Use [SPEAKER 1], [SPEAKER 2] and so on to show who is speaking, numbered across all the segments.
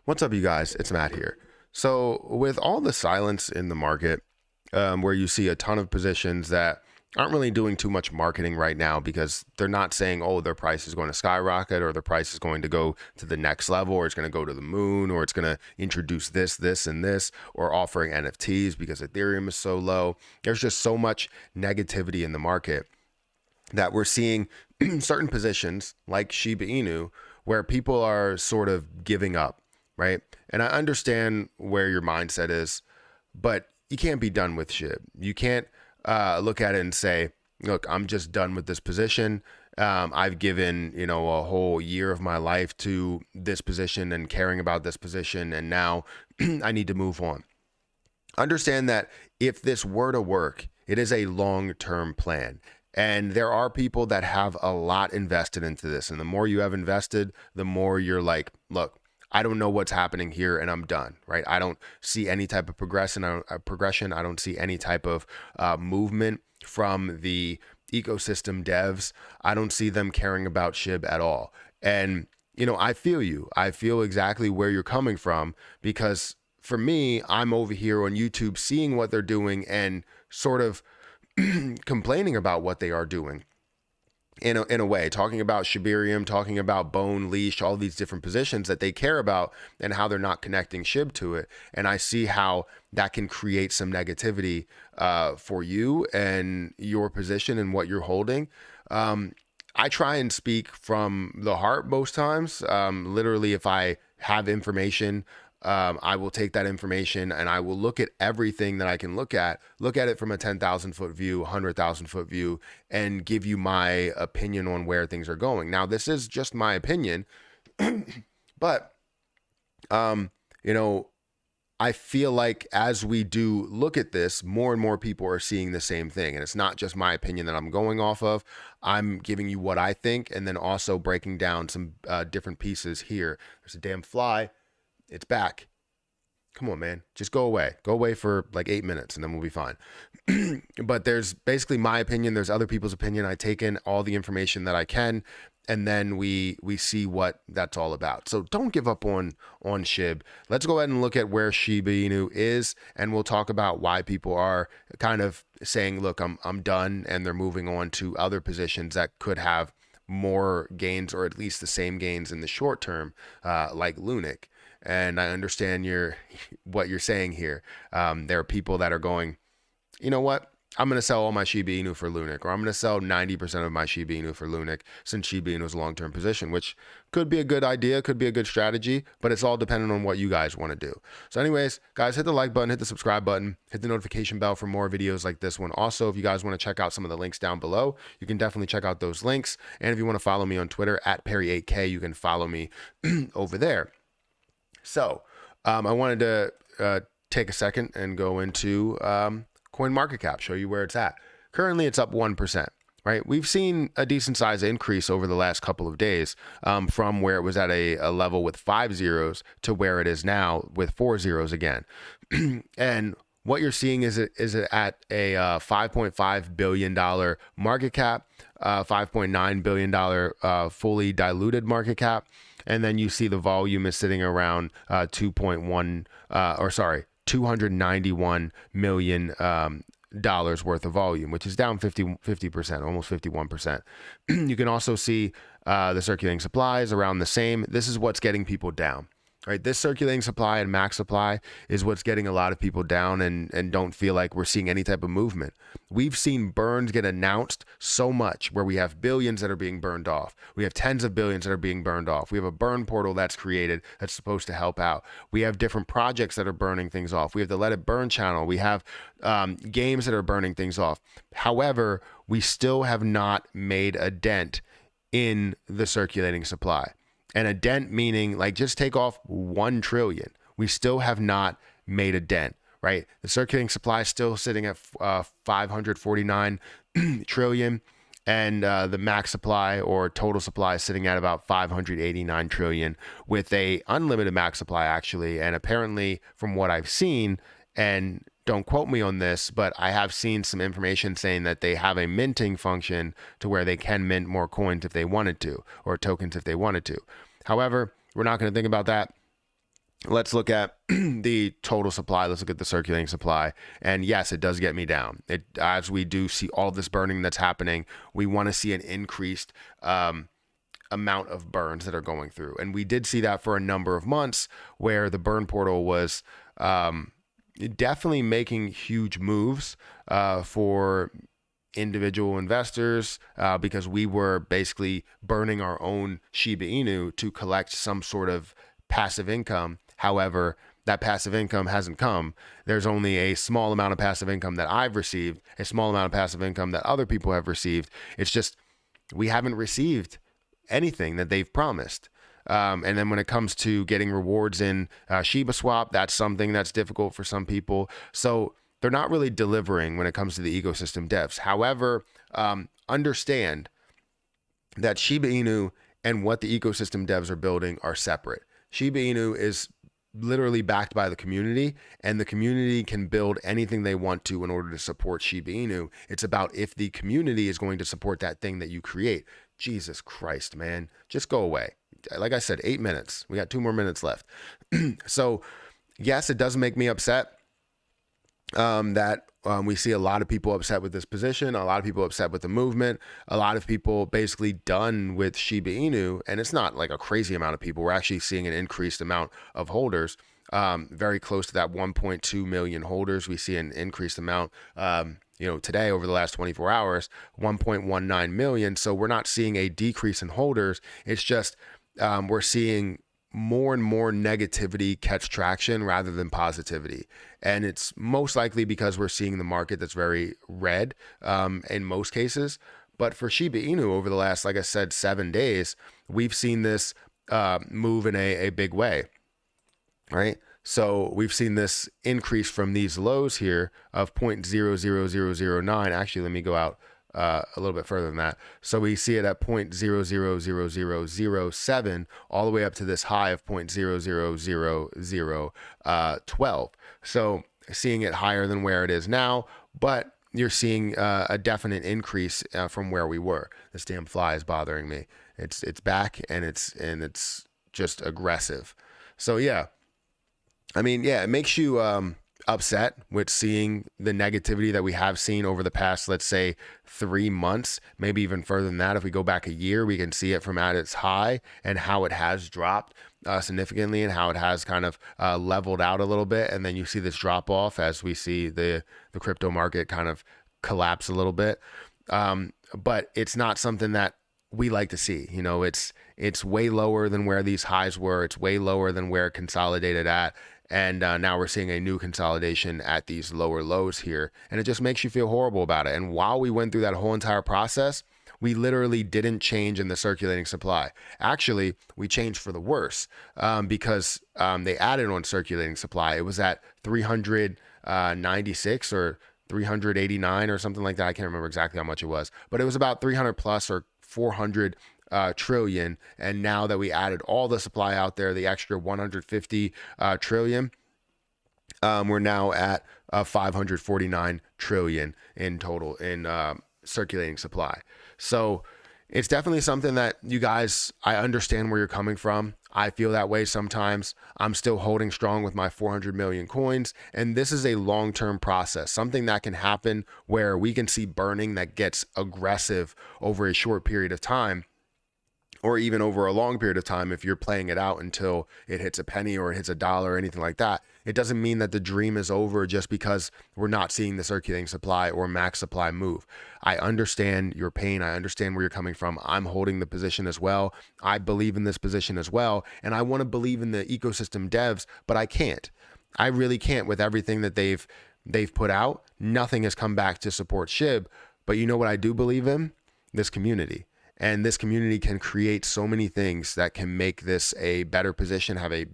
[SPEAKER 1] What's up, you guys? It's Matt here. So, with all the silence in the market, where you see a ton of positions that aren't really doing too much marketing right now because they're not saying, oh, their price is going to skyrocket or their price is going to go to the next level or it's going to go to the moon or it's going to introduce this, this, and this, or offering NFTs because Ethereum is so low. There's just so much negativity in the market that we're seeing certain positions like Shiba Inu where people are sort of giving up, right? And I understand where your mindset is, but you can't be done with Shib. You can't look at it and say, look, I'm just done with this position. I've given, a whole year of my life to this position and caring about this position, and now I need to move on. Understand that if this were to work, it is a long-term plan. And there are people that have a lot invested into this. And the more you have invested, the more you're like, look, I don't know what's happening here and I'm done, right? I don't see any type of progression. I don't see any type of movement from the ecosystem devs. I don't see them caring about Shib at all. And, I feel you. I feel exactly where you're coming from because for me, I'm over here on YouTube seeing what they're doing and sort of complaining about what they are doing in a way, talking about Shibarium, talking about Bone, Leash, all these different positions that they care about and how they're not connecting Shib to it. And I see how that can create some negativity for you and your position and what you're holding. I try and speak from the heart most times. Literally, if I have information, I will take that information and I will look at everything that I can look at it from a 10,000 foot view, 100,000 foot view, and give you my opinion on where things are going. Now, this is just my opinion, but, you know, I feel like as we do look at this, more and more people are seeing the same thing. And it's not just my opinion that I'm going off of. I'm giving you what I think and then also breaking down some different pieces here. There's a damn fly. It's back. Come on, man. Just go away. Go away for like 8 minutes and then we'll be fine. But there's basically my opinion. There's other people's opinion. I take in all the information that I can and then we see what that's all about. So don't give up on Shib. Let's go ahead and look at where Shiba Inu is, and we'll talk about why people are kind of saying, look, I'm done, and they're moving on to other positions that could have more gains or at least the same gains in the short term, like Lunic. And I understand what you're saying here. There are people that are going, you know what? I'm going to sell all my Shiba Inu for Lunic, or I'm going to sell 90% of my Shiba Inu for Lunic since Shiba Inu is a long-term position, which could be a good idea, could be a good strategy, but it's all dependent on what you guys want to do. So anyways, guys, hit the like button, hit the subscribe button, hit the notification bell for more videos like this one. Also, if you guys want to check out some of the links down below, you can definitely check out those links. And if you want to follow me on Twitter at Perry8K, you can follow me over there. So I wanted to take a second and go into CoinMarketCap, show you where it's at. Currently, it's up 1%, right? We've seen a decent size increase over the last couple of days from where it was at a level with 5 zeros to where it is now with 4 zeros again. And what you're seeing is it at a $5.5 billion market cap, $5.9 billion fully diluted market cap. And then you see the volume is sitting around 291 million dollars worth of volume, which is down 50%, almost 51%. You can also see the circulating supply is around the same. This is what's getting people down. Right, this circulating supply and max supply is what's getting a lot of people down and don't feel like we're seeing any type of movement. We've seen burns get announced so much where we have billions that are being burned off. We have tens of billions that are being burned off. We have a burn portal that's created that's supposed to help out. We have different projects that are burning things off. We have the Let It Burn channel. We have games that are burning things off. However, we still have not made a dent in the circulating supply. And a dent meaning like just take off 1 trillion. We still have not made a dent, right? The circulating supply is still sitting at 549 trillion. And the max supply or total supply is sitting at about 589 trillion with a unlimited max supply actually. And apparently from what I've seen, and don't quote me on this, but I have seen some information saying that they have a minting function to where they can mint more coins if they wanted to, or tokens if they wanted to. However, we're not going to think about that. let's look at the total supply. Let's look at the circulating supply. And yes, it does get me down. As we do see all this burning that's happening, we want to see an increased amount of burns that are going through. And we did see that for a number of months where the burn portal was definitely making huge moves for individual investors because we were basically burning our own Shiba Inu to collect some sort of passive income. However, that passive income hasn't come. There's only a small amount of passive income that I've received, a small amount of passive income that other people have received. It's just we haven't received anything that they've promised. And then when it comes to getting rewards in Shiba Swap, that's something that's difficult for some people. So they're not really delivering when it comes to the ecosystem devs. However, understand that Shiba Inu and what the ecosystem devs are building are separate. Shiba Inu is literally backed by the community, and the community can build anything they want to in order to support Shiba Inu. It's about if the community is going to support that thing that you create. Jesus Christ, man, just go away. Like I said, 8 minutes. We got 2 more minutes left. So yes, it does make me upset that we see a lot of people upset with this position, a lot of people upset with the movement, a lot of people basically done with Shiba Inu, and it's not like a crazy amount of people. We're actually seeing an increased amount of holders, very close to that 1.2 million holders. We see an increased amount, today over the last 24 hours, 1.19 million. So we're not seeing a decrease in holders. It's just we're seeing more and more negativity catch traction rather than positivity. And it's most likely because we're seeing the market that's very red in most cases. But for Shiba Inu over the last, like I said, 7 days, we've seen this move in a big way, right? So we've seen this increase from these lows here of 0.00009. Actually, let me go out a little bit further than that. So we see it at 0.000007 all the way up to this high of 0.000012. So seeing it higher than where it is now, but you're seeing a definite increase from where we were. This damn fly is bothering me. It's back and it's just aggressive. So yeah, I mean, yeah, it makes you upset with seeing the negativity that we have seen over the past, let's say, 3 months, maybe even further than that. If we go back a year, we can see it from at its high and how it has dropped significantly and how it has kind of leveled out a little bit. And then you see this drop off as we see the crypto market kind of collapse a little bit. But it's not something that we like to see. It's way lower than where these highs were. It's way lower than where it consolidated at. And now we're seeing a new consolidation at these lower lows here. And it just makes you feel horrible about it. And while we went through that whole entire process, we literally didn't change in the circulating supply. Actually, we changed for the worse because they added on circulating supply. It was at 396 or 389 or something like that. I can't remember exactly how much it was, but it was about 300 plus or 400 trillion. And now that we added all the supply out there, the extra 150 trillion, we're now at 549 trillion in total in circulating supply. So it's definitely something that you guys, I understand where you're coming from. I feel that way sometimes. I'm still holding strong with my 400 million coins. And this is a long-term process, something that can happen where we can see burning that gets aggressive over a short period of time, or even over a long period of time. If you're playing it out until it hits a penny or it hits $1 or anything like that, it doesn't mean that the dream is over just because we're not seeing the circulating supply or max supply move. I understand your pain. I understand where you're coming from. I'm holding the position as well. I believe in this position as well. And I want to believe in the ecosystem devs, but I can't. I really can't with everything that they've put out. Nothing has come back to support Shib. But you know what I do believe in? This community. And this community can create so many things that can make this a better position, have a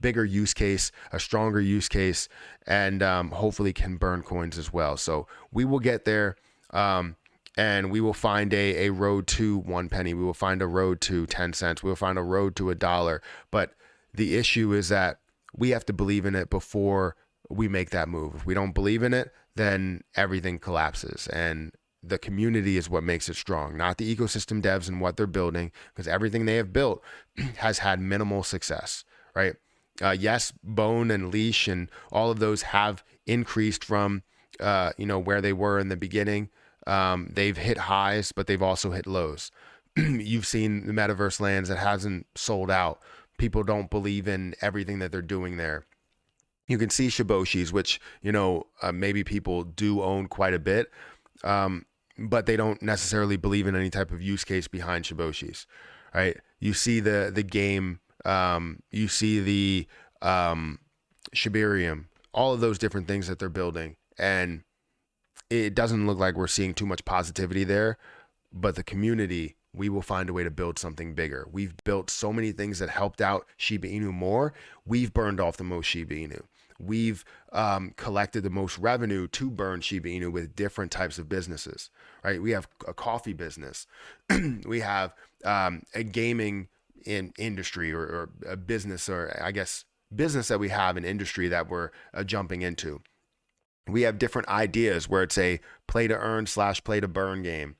[SPEAKER 1] bigger use case, a stronger use case, and hopefully can burn coins as well. So we will get there, and we will find a road to 1 penny. We will find a road to 10 cents. We will find a road to $1. But the issue is that we have to believe in it before we make that move. If we don't believe in it, then everything collapses. And the community is what makes it strong, not the ecosystem devs and what they're building, because everything they have built has had minimal success, right? Yes, bone and leash and all of those have increased from, where they were in the beginning. They've hit highs, but they've also hit lows. You've seen the metaverse lands that hasn't sold out. People don't believe in everything that they're doing there. You can see Shiboshis, which, maybe people do own quite a bit, but they don't necessarily believe in any type of use case behind Shiboshis, right? You see the game, you see the Shibarium, all of those different things that they're building, and it doesn't look like we're seeing too much positivity there. But the community, we will find a way to build something bigger. We've built so many things that helped out Shiba Inu more. We've burned off the most Shiba Inu. We've collected the most revenue to burn Shiba Inu with different types of businesses, right? We have a coffee business. We have a gaming industry or a business, or I guess business that we have an industry that we're jumping into. We have different ideas where it's a play to earn / play to burn game.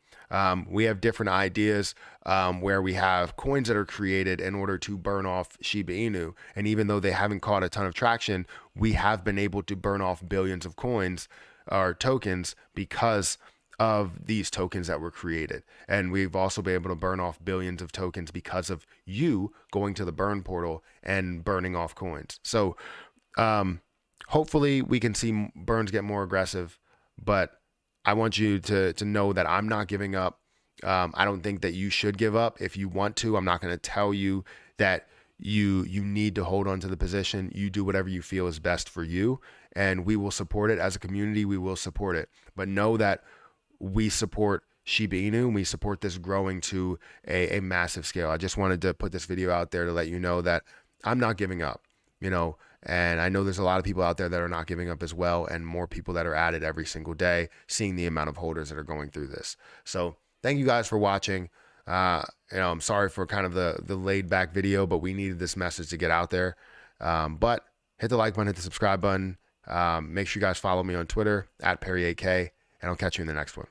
[SPEAKER 1] We have different ideas where we have coins that are created in order to burn off Shiba Inu. And even though they haven't caught a ton of traction, we have been able to burn off billions of coins or tokens because of these tokens that were created. And we've also been able to burn off billions of tokens because of you going to the burn portal and burning off coins. So hopefully we can see burns get more aggressive, but I want you to know that I'm not giving up. I don't think that you should give up. If you want to, I'm not going to tell you that you need to hold on to the position. You do whatever you feel is best for you, and we will support it as a community. We will support it, but know that we support Shiba Inu and we support this growing to a massive scale. I just wanted to put this video out there to let you know that I'm not giving up, and I know there's a lot of people out there that are not giving up as well, and more people that are at it every single day, seeing the amount of holders that are going through this. So thank you guys for watching. I'm sorry for kind of the laid back video, but we needed this message to get out there. But hit the like button, hit the subscribe button. Make sure you guys follow me on Twitter @Perry8K, and I'll catch you in the next one.